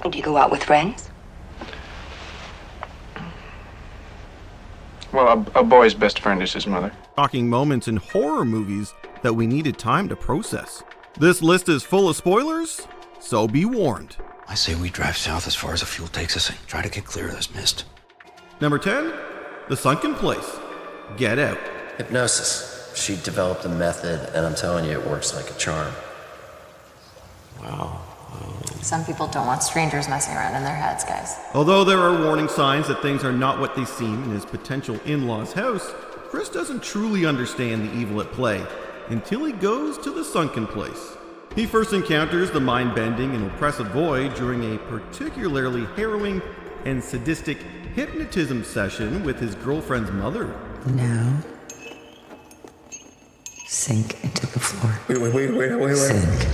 Do you go out with friends? Well, a boy's best friend is his mother. Shocking moments in horror movies that we needed time to process. This list is full of spoilers, so be warned. I say we drive south as far as the fuel takes us and try to get clear of this mist. Number 10, The Sunken Place. Get Out. Hypnosis. She developed a method, and I'm telling you, it works like a charm. Wow. Some people don't want strangers messing around in their heads, guys. Although there are warning signs that things are not what they seem in his potential in-law's house, Chris doesn't truly understand the evil at play until he goes to the Sunken Place. He first encounters the mind-bending and oppressive void during a particularly harrowing and sadistic hypnotism session with his girlfriend's mother. Now, sink into the floor. Wait. Sink.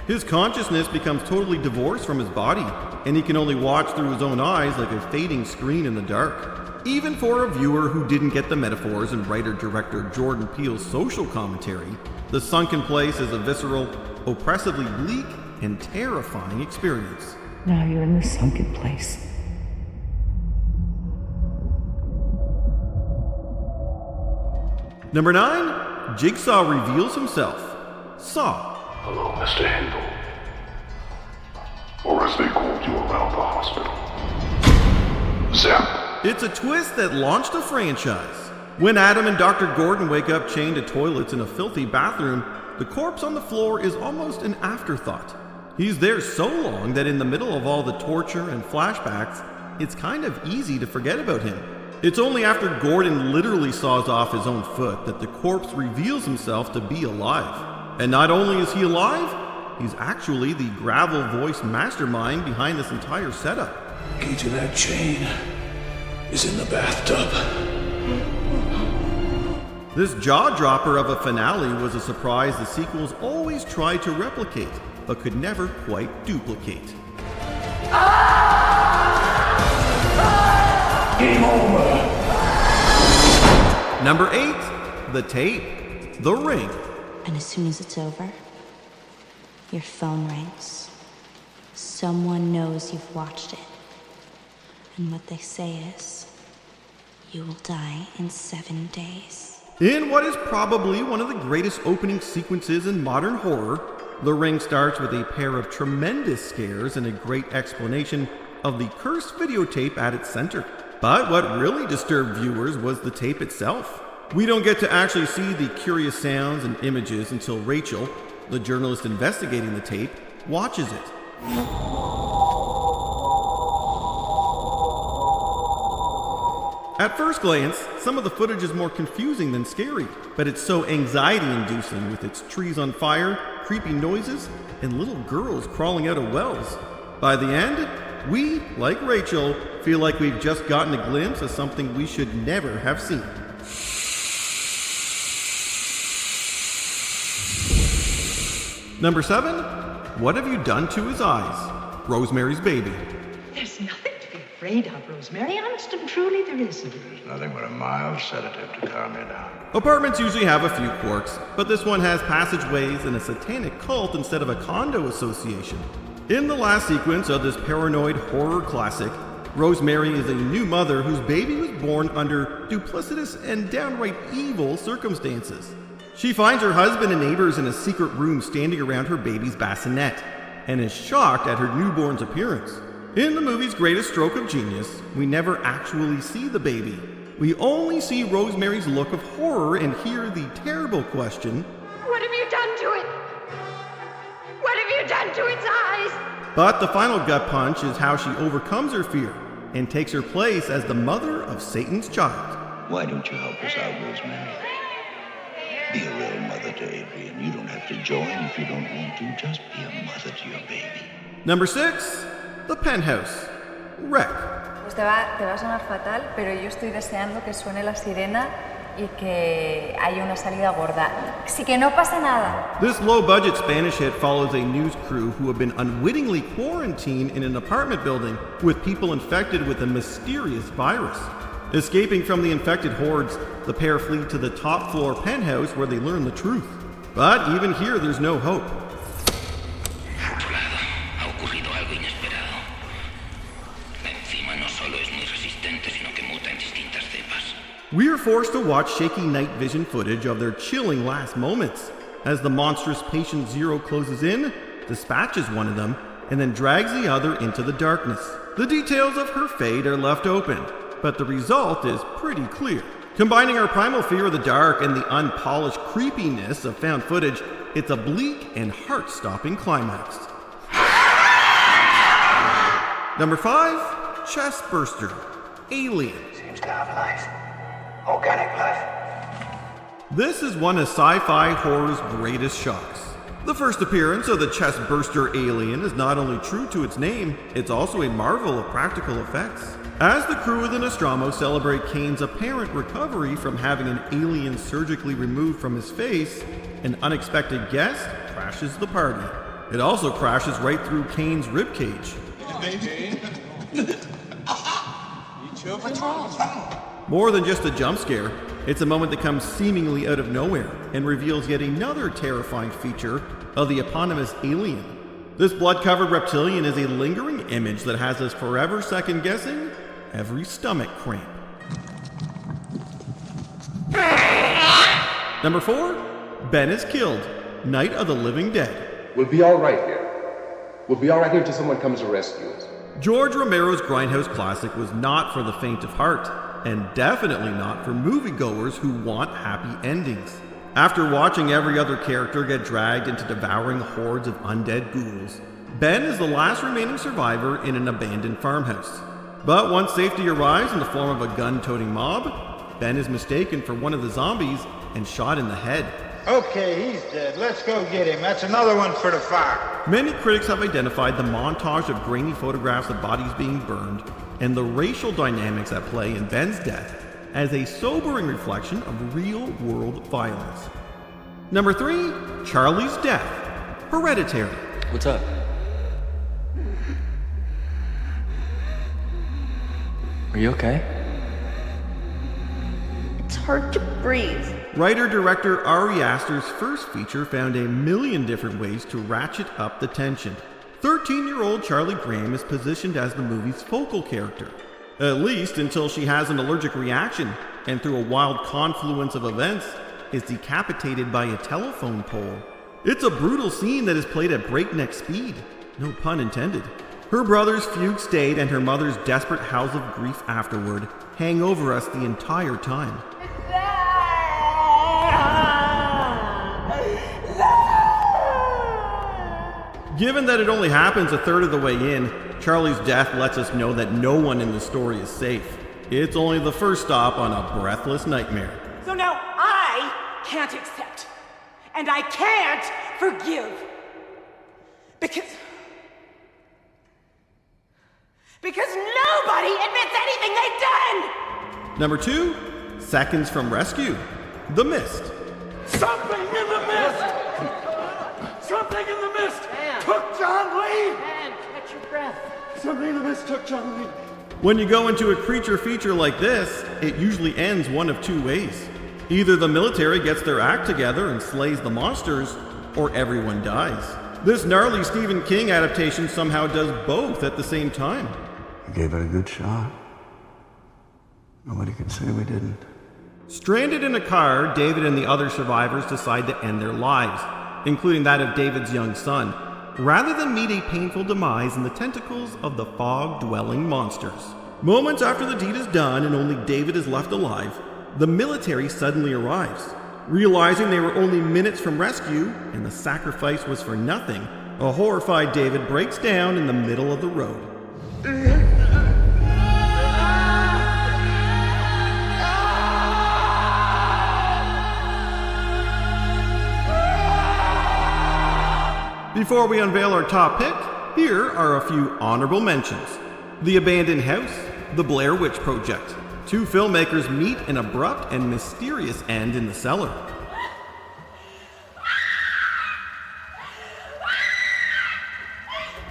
His consciousness becomes totally divorced from his body, and he can only watch through his own eyes like a fading screen in the dark. Even for a viewer who didn't get the metaphors in writer-director Jordan Peele's social commentary, The Sunken Place is a visceral, oppressively bleak, and terrifying experience. Now you're in the sunken place. Number 9, Jigsaw reveals himself. Saw. Hello, Mr. Hindle. Or as they called you around the hospital, Zap. It's a twist that launched a franchise. When Adam and Dr. Gordon wake up chained to toilets in a filthy bathroom, the corpse on the floor is almost an afterthought. He's there so long that in the middle of all the torture and flashbacks, it's kind of easy to forget about him. It's only after Gordon literally saws off his own foot that the corpse reveals himself to be alive. And not only is he alive, he's actually the gravel-voiced mastermind behind this entire setup. Key to that chain is in the bathtub. This jaw-dropper of a finale was a surprise the sequels always tried to replicate, but could never quite duplicate. Game over. Number 8, The Tape. The Ring. And as soon as it's over, your phone rings. Someone knows you've watched it. And what they say is, you will die in 7 days. In what is probably one of the greatest opening sequences in modern horror, The Ring starts with a pair of tremendous scares and a great explanation of the cursed videotape at its center. But what really disturbed viewers was the tape itself. We don't get to actually see the curious sounds and images until Rachel, the journalist investigating the tape, watches it. At first glance, some of the footage is more confusing than scary, but it's so anxiety-inducing with its trees on fire, creepy noises, and little girls crawling out of wells. By the end, we, like Rachel, feel like we've just gotten a glimpse of something we should never have seen. Number 7, What Have You Done to His Eyes? Rosemary's Baby. There's nothing to be afraid of, Rosemary. Honest and truly, there isn't. Nothing but a mild sedative to calm you down. Apartments usually have a few quirks, but this one has passageways and a satanic cult instead of a condo association. In the last sequence of this paranoid horror classic, Rosemary is a new mother whose baby was born under duplicitous and downright evil circumstances. She finds her husband and neighbors in a secret room standing around her baby's bassinet, and is shocked at her newborn's appearance. In the movie's greatest stroke of genius, we never actually see the baby. We only see Rosemary's look of horror and hear the terrible question, What have you done to it? What have you done to its eyes? But the final gut punch is how she overcomes her fear and takes her place as the mother of Satan's child. Why don't you help us out, Rosemary? Be a real mother to Adrian. You don't have to join if you don't want to. Just be a mother to your baby. Number 6, The Penthouse. Wreck. Pues te va a sonar fatal, pero yo estoy deseando que suene la sirena y que haya una salida gorda. Así que no pasa nada. This low-budget Spanish hit follows a news crew who have been unwittingly quarantined in an apartment building with people infected with a mysterious virus. Escaping from the infected hordes, the pair flee to the top-floor penthouse where they learn the truth. But even here, there's no hope. algo inesperado. Encima no solo es muy resistente, sino que muta en distintas cepas. We are forced to watch shaky night vision footage of their chilling last moments. As the monstrous Patient Zero closes in, dispatches one of them, and then drags the other into the darkness. The details of her fate are left open, but the result is pretty clear. Combining our primal fear of the dark and the unpolished creepiness of found footage, it's a bleak and heart-stopping climax. Number 5, Chest Burster, Alien. Seems to have life. Organic life. This is one of sci-fi horror's greatest shocks. The first appearance of the chest burster alien is not only true to its name, it's also a marvel of practical effects. As the crew of the Nostromo celebrate Kane's apparent recovery from having an alien surgically removed from his face, an unexpected guest crashes the party. It also crashes right through Kane's ribcage. More than just a jump scare, it's a moment that comes seemingly out of nowhere and reveals yet another terrifying feature of the eponymous alien. This blood-covered reptilian is a lingering image that has us forever second-guessing every stomach cramp. Number 4, Ben is killed, Night of the Living Dead. We'll be all right here. We'll be all right here until someone comes to rescue us. George Romero's Grindhouse classic was not for the faint of heart, and definitely not for moviegoers who want happy endings. After watching every other character get dragged into devouring hordes of undead ghouls, Ben is the last remaining survivor in an abandoned farmhouse. But once safety arrives in the form of a gun-toting mob, Ben is mistaken for one of the zombies and shot in the head. Okay, he's dead. Let's go get him. That's another one for the fire. Many critics have identified the montage of grainy photographs of bodies being burned and the racial dynamics at play in Ben's death as a sobering reflection of real-world violence. Number 3, Charlie's death, Hereditary. What's up? Are you okay? It's hard to breathe. Writer-director Ari Aster's first feature found a million different ways to ratchet up the tension. 13-year-old Charlie Graham is positioned as the movie's focal character, at least until she has an allergic reaction and through a wild confluence of events is decapitated by a telephone pole. It's a brutal scene that is played at breakneck speed, no pun intended. Her brother's fugue state and her mother's desperate howls of grief afterward hang over us the entire time. Given that it only happens a third of the way in, Charlie's death lets us know that no one in the story is safe. It's only the first stop on a breathless nightmare. So now I can't accept, and I can't forgive. Because nobody admits anything they've done! Number 2, Seconds from Rescue, The Mist. Something in the mist! Something in the mist took John Lee! Man, catch your breath. Something in the mist took John Lee. When you go into a creature feature like this, it usually ends one of two ways. Either the military gets their act together and slays the monsters, or everyone dies. This gnarly Stephen King adaptation somehow does both at the same time. We gave it a good shot. Nobody can say we didn't. Stranded in a car, David and the other survivors decide to end their lives, including that of David's young son, rather than meet a painful demise in the tentacles of the fog-dwelling monsters. Moments after the deed is done and only David is left alive, the military suddenly arrives. Realizing they were only minutes from rescue and the sacrifice was for nothing, a horrified David breaks down in the middle of the road. Before we unveil our top pick, here are a few honorable mentions. The Abandoned House, The Blair Witch Project. Two filmmakers meet an abrupt and mysterious end in the cellar.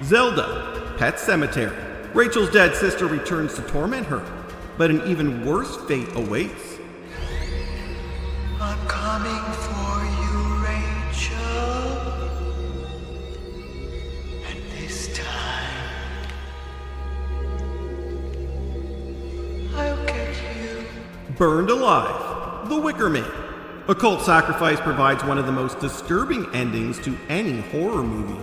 Zelda, Pet Sematary. Rachel's dead sister returns to torment her, but an even worse fate awaits. I'm coming for you, Rachel. And this time, Burned Alive, The Wicker Man. A cult sacrifice provides one of the most disturbing endings to any horror movie.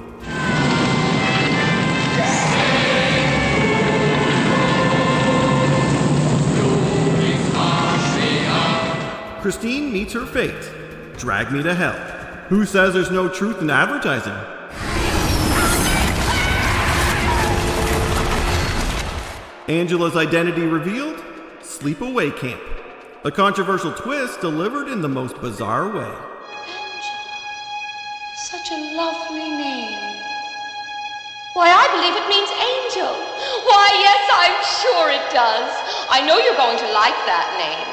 Christine meets her fate. Drag Me to Hell. Who says there's no truth in advertising? Angela's identity revealed? Sleepaway Camp. A controversial twist delivered in the most bizarre way. Such a lovely name. Why, I believe it means angel. Why, yes, I'm sure it does. I know you're going to like that name.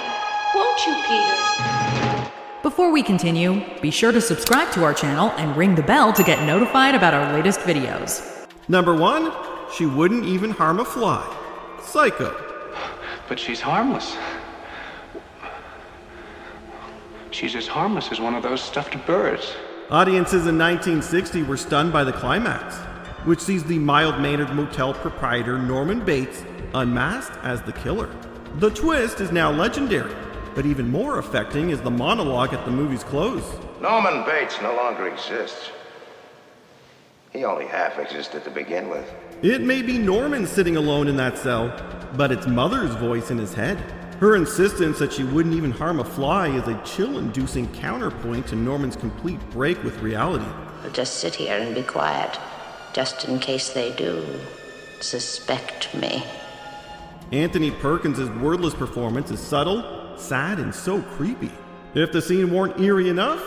Won't you, Peter? Before we continue, be sure to subscribe to our channel and ring the bell to get notified about our latest videos. Number 1, she wouldn't even harm a fly. Psycho. But she's harmless. She's as harmless as one of those stuffed birds. Audiences in 1960 were stunned by the climax, which sees the mild-mannered motel proprietor Norman Bates unmasked as the killer. The twist is now legendary, but even more affecting is the monologue at the movie's close. Norman Bates no longer exists. He only half existed to begin with. It may be Norman sitting alone in that cell, but it's Mother's voice in his head. Her insistence that she wouldn't even harm a fly is a chill-inducing counterpoint to Norman's complete break with reality. I'll just sit here and be quiet, just in case they do suspect me. Anthony Perkins' wordless performance is subtle, sad, and so creepy. If the scene weren't eerie enough,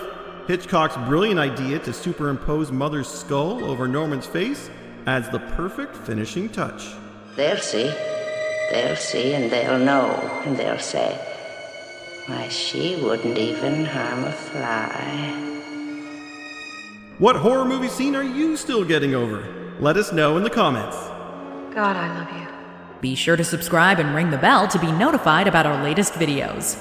Hitchcock's brilliant idea to superimpose Mother's skull over Norman's face adds the perfect finishing touch. They'll see, and they'll know, and they'll say, why, she wouldn't even harm a fly. What horror movie scene are you still getting over? Let us know in the comments. God, I love you. Be sure to subscribe and ring the bell to be notified about our latest videos.